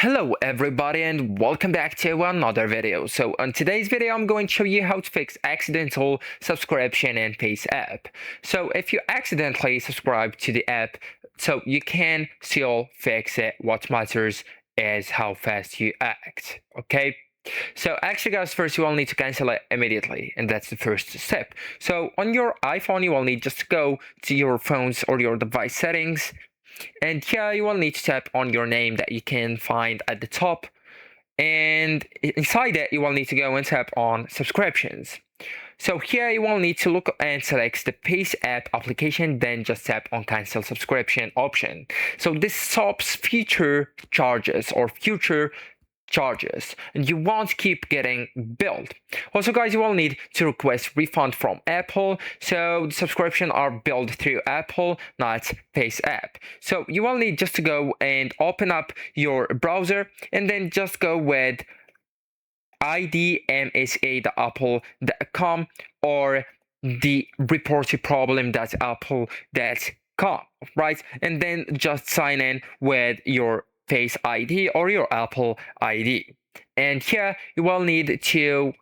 Hello everybody and welcome back to another video. So on today's video I'm going to show you how to fix accidental subscription in FaceApp. So if you accidentally subscribe to the app, so you can still fix it. What matters is how fast you act, okay? So actually guys, first you will need to cancel it immediately, and that's the first step. So on your iPhone you will need just to go to your phone's or your device settings. And here you will need to tap on your name that you can find at the top, and inside it you will need to go and tap on subscriptions. So here you will need to look and select the FaceApp application, then just tap on cancel subscription option. So this stops future charges and you won't keep getting billed. Also guys, you will need to request refund from Apple. So the subscription are billed through Apple, not FaceApp. So you will need just to go and open up your browser and then just go with idmsa.apple.com or the reportedproblem.apple.com, right? And then just sign in with your Face ID or your Apple ID. And here you will need to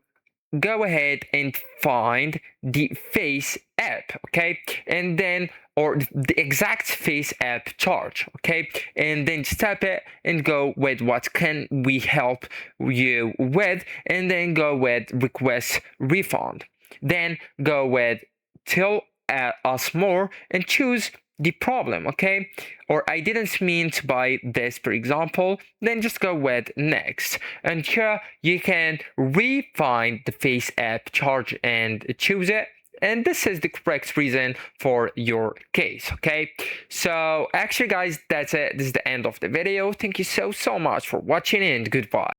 go ahead and find the Face app, okay? And then, or the exact Face app charge, okay? And then just tap it and go with what can we help you with, and then go with request refund. Then go with tell us more and choose the problem, okay? Or I didn't mean to buy this, for example. Then just go with next, and here you can refine the FaceApp charge and choose it, and this is the correct reason for your case, okay? So actually guys, that's it. This is the end of the video. Thank you so much for watching, and goodbye.